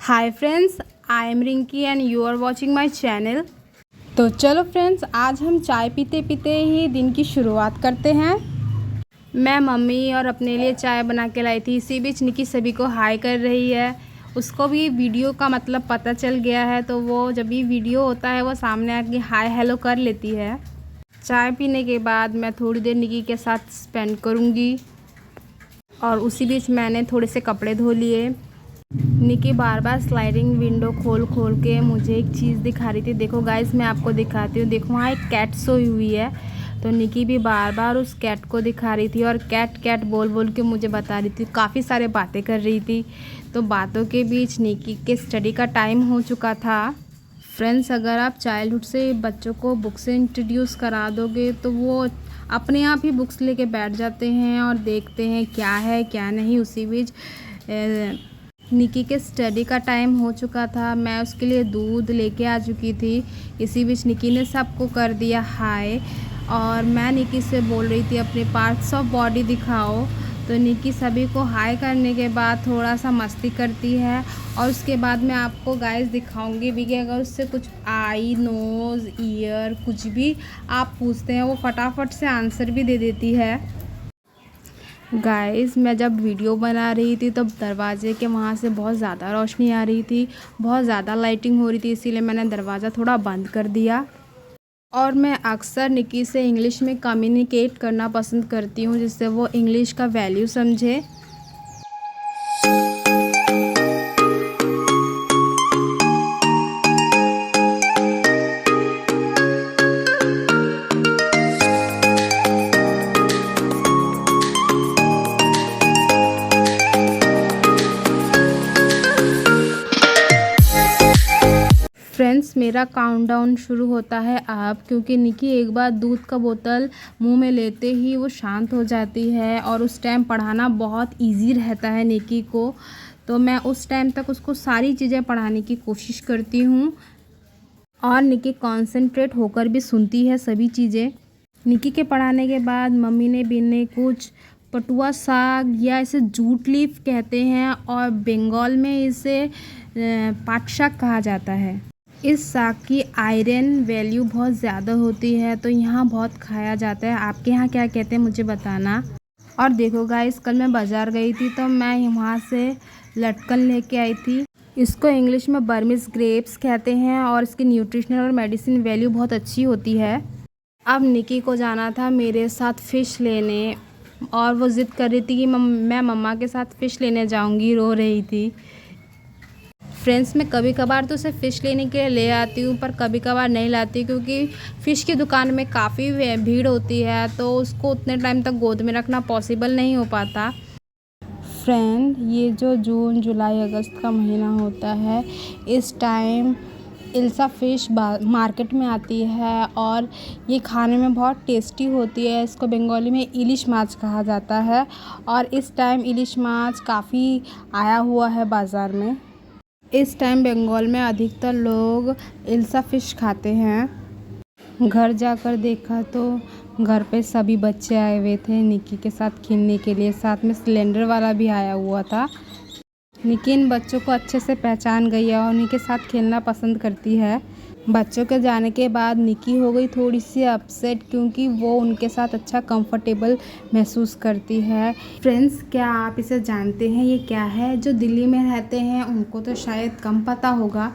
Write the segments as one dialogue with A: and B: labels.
A: Hi friends, I am Rinki and you are watching my channel. तो चलो friends, आज हम चाय पीते पीते ही दिन की शुरुआत करते हैं। मैं मम्मी और अपने लिए चाय बना के लाई थी। इसी बीच निकी सभी को हाय कर रही है। उसको भी वीडियो का मतलब पता चल गया है, तो वो जब भी वीडियो होता है वो सामने आके हाय हेलो कर लेती है। चाय पीने के बाद मैं थोड़ी देर निकी के साथ स्पेंड करूँगी और उसी बीच मैंने थोड़े से कपड़े धो लिए। निकी बार बार स्लाइडिंग विंडो खोल खोल के मुझे एक चीज़ दिखा रही थी। देखो गाइस, मैं आपको दिखाती हूँ। देखो वहाँ एक कैट सोई हुई है, तो निकी भी बार बार उस कैट को दिखा रही थी और कैट कैट बोल बोल के मुझे बता रही थी। काफ़ी सारे बातें कर रही थी। तो बातों के बीच निकी के स्टडी का टाइम हो चुका था। फ्रेंड्स, अगर आप चाइल्डहुड से बच्चों को बुक से इंट्रोड्यूस करा दोगे तो वो अपने आप ही बुक्स लेके बैठ जाते हैं और देखते हैं क्या है क्या नहीं। उसी बीच निकी के स्टडी का टाइम हो चुका था। मैं उसके लिए दूध लेके आ चुकी थी। इसी बीच निकी ने सबको कर दिया हाय और मैं निकी से बोल रही थी अपने पार्ट्स ऑफ बॉडी दिखाओ। तो निकी सभी को हाय करने के बाद थोड़ा सा मस्ती करती है और उसके बाद मैं आपको गाइस दिखाऊंगी भी कि अगर उससे कुछ आई, नोज़, ईयर कुछ भी आप पूछते हैं वो फटाफट से आंसर भी दे देती है। गाइस, मैं जब वीडियो बना रही थी तब दरवाजे के वहाँ से बहुत ज़्यादा रोशनी आ रही थी, बहुत ज़्यादा लाइटिंग हो रही थी, इसीलिए मैंने दरवाज़ा थोड़ा बंद कर दिया। और मैं अक्सर निकी से इंग्लिश में कम्युनिकेट करना पसंद करती हूँ, जिससे वो इंग्लिश का वैल्यू समझे। फ्रेंड्स, मेरा काउंटडाउन शुरू होता है अब, क्योंकि निकी एक बार दूध का बोतल मुंह में लेते ही वो शांत हो जाती है और उस टाइम पढ़ाना बहुत इजी रहता है निकी को। तो मैं उस टाइम तक उसको सारी चीज़ें पढ़ाने की कोशिश करती हूँ और निकी कॉन्सेंट्रेट होकर भी सुनती है सभी चीज़ें। निकी के पढ़ाने के बाद मम्मी ने भी ने कुछ पटुआ साग या इसे जूट लीफ कहते हैं और बंगाल में इसे पाट शाक कहा जाता है। इस साग की आयरन वैल्यू बहुत ज़्यादा होती है, तो यहाँ बहुत खाया जाता है। आपके यहाँ क्या कहते हैं मुझे बताना। और देखो गाइस, कल मैं बाज़ार गई थी तो मैं वहाँ से लटकन लेके आई थी। इसको इंग्लिश में बर्मिस ग्रेप्स कहते हैं और इसकी न्यूट्रिशनल और मेडिसिन वैल्यू बहुत अच्छी होती है। अब निकी को जाना था मेरे साथ फ़िश लेने और वो ज़िद कर रही थी कि मैं मम्मा के साथ फ़िश लेने जाऊँगी, रो रही थी। फ्रेंड्स, मैं कभी कभार तो उसे फ़िश लेने के लिए ले आती हूँ, पर कभी कभार नहीं लाती, क्योंकि फ़िश की दुकान में काफ़ी भीड़ होती है, तो उसको उतने टाइम तक गोद में रखना पॉसिबल नहीं हो पाता। फ्रेंड, ये जो जून, जुलाई, अगस्त का महीना होता है, इस टाइम इल्सा फ़िश मार्केट में आती है और ये खाने में बहुत टेस्टी होती है। इसको बंगाली में इलिश माछ कहा जाता है और इस टाइम इलिश माछ काफ़ी आया हुआ है बाज़ार में। इस टाइम बंगाल में अधिकतर लोग इल्सा फ़िश खाते हैं। घर जाकर देखा तो घर पे सभी बच्चे आए हुए थे निकी के साथ खेलने के लिए, साथ में सिलेंडर वाला भी आया हुआ था। निकी इन बच्चों को अच्छे से पहचान गई है और उन्हीं के साथ खेलना पसंद करती है। बच्चों के जाने के बाद निकी हो गई थोड़ी सी अपसेट, क्योंकि वो उनके साथ अच्छा कंफर्टेबल महसूस करती है। फ्रेंड्स, क्या आप इसे जानते हैं ये क्या है? जो दिल्ली में रहते हैं उनको तो शायद कम पता होगा।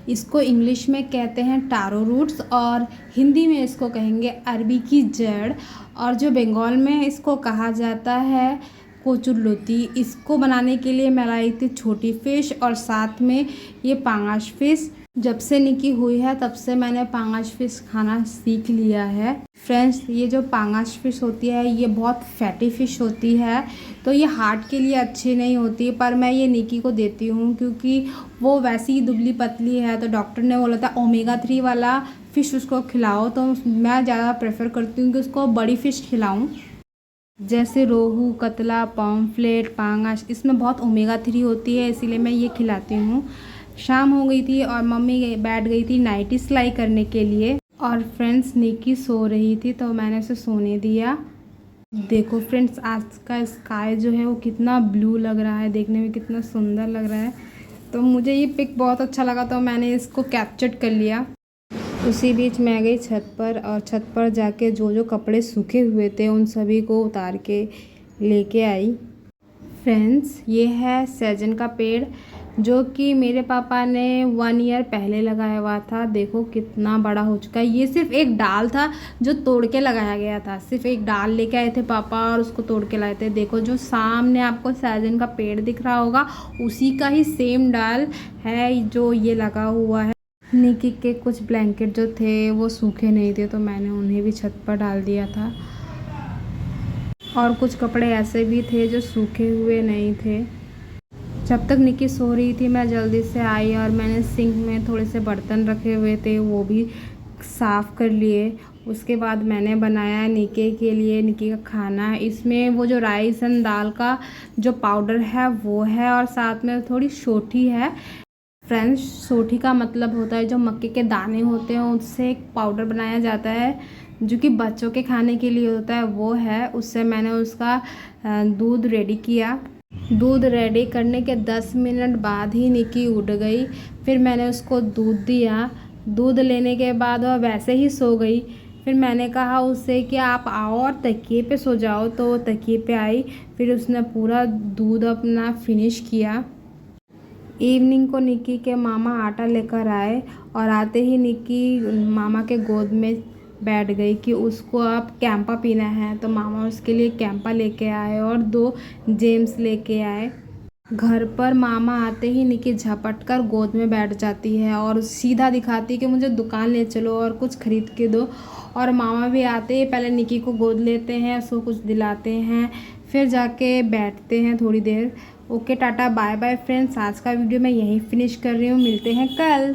A: इसको इंग्लिश में कहते हैं टारो रूट्स और हिंदी में इसको कहेंगे अरबी की जड़, और जो बंगाल में इसको कहा जाता है कोचुरलती। इसको बनाने के लिए मैं लाई थी छोटी फ़िश और साथ में ये पांगास फ़िश। जब से निकी हुई है तब से मैंने पांगास फ़िश खाना सीख लिया है। फ्रेंड्स, ये जो पांगास फ़िश होती है ये बहुत फैटी फ़िश होती है, तो ये हार्ट के लिए अच्छी नहीं होती, पर मैं ये निकी को देती हूँ क्योंकि वो वैसी ही दुबली पतली है। तो डॉक्टर ने बोला था ओमेगा 3 वाला फ़िश उसको खिलाओ, तो मैं ज़्यादा प्रेफर करती हूँ कि उसको बड़ी फ़िश खिलाऊँ, जैसे रोहू, कतला, पॉम्फ्रेट, पांगास। इसमें बहुत ओमेगा 3 होती है, इसीलिए मैं ये खिलाती हूँ। शाम हो गई थी और मम्मी बैठ गई थी नाइटी सिलाई करने के लिए और फ्रेंड्स निकी सो रही थी, तो मैंने उसे सोने दिया। देखो फ्रेंड्स, आज का स्काई जो है वो कितना ब्लू लग रहा है, देखने में कितना सुंदर लग रहा है। तो मुझे ये पिक बहुत अच्छा लगा तो मैंने इसको कैप्चर कर लिया। उसी बीच मैं गई छत पर और छत पर जाके जो जो कपड़े सूखे हुए थे उन सभी को उतार के लेके आई। फ्रेंड्स, ये है सहजन का पेड़ जो कि मेरे पापा ने 1 ईयर पहले लगाया हुआ था। देखो कितना बड़ा हो चुका है। ये सिर्फ एक डाल था जो तोड़ के लगाया गया था। सिर्फ एक डाल लेके आए थे पापा और उसको तोड़ के लाए थे। देखो जो सामने आपको सहजन का पेड़ दिख रहा होगा उसी का ही सेम डाल है जो ये लगा हुआ है। निकी के कुछ ब्लैंकेट जो थे वो सूखे नहीं थे तो मैंने उन्हें भी छत पर डाल दिया था। और कुछ कपड़े ऐसे भी थे जो सूखे हुए नहीं थे। जब तक निकी सो रही थी मैं जल्दी से आई और मैंने सिंक में थोड़े से बर्तन रखे हुए थे वो भी साफ़ कर लिए। उसके बाद मैंने बनाया निकी के लिए निकी का खाना। इसमें वो जो राइस एंड दाल का जो पाउडर है वो है और साथ में थोड़ी सोठी है। फ्रेंड्स, सोठी का मतलब होता है जो मक्के के दाने होते हैं उससे एक पाउडर बनाया जाता है जो कि बच्चों के खाने के लिए होता है वो है। उससे मैंने उसका दूध रेडी किया। दूध रेडी करने के 10 मिनट बाद ही निकी उठ गई। फिर मैंने उसको दूध दिया। दूध लेने के बाद वह वैसे ही सो गई। फिर मैंने कहा उससे कि आप आओ और तकिए पे सो जाओ तो वो तकिए पे आई। फिर उसने पूरा दूध अपना फिनिश किया। इवनिंग को निकी के मामा आटा लेकर आए और आते ही निकी मामा के गोद में बैठ गई कि उसको अब कैंपा पीना है। तो मामा उसके लिए कैंपा लेके आए और 2 जेम्स लेके आए। घर पर मामा आते ही निकी झपट कर गोद में बैठ जाती है और सीधा दिखाती है कि मुझे दुकान ले चलो और कुछ खरीद के दो। और मामा भी आते ही पहले निकी को गोद लेते हैं, उसको कुछ दिलाते हैं, फिर जाके बैठते हैं थोड़ी देर। Okay, tata bye bye friends. आज का वीडियो मैं यहीं फिनिश कर रही हूँ। मिलते हैं कल।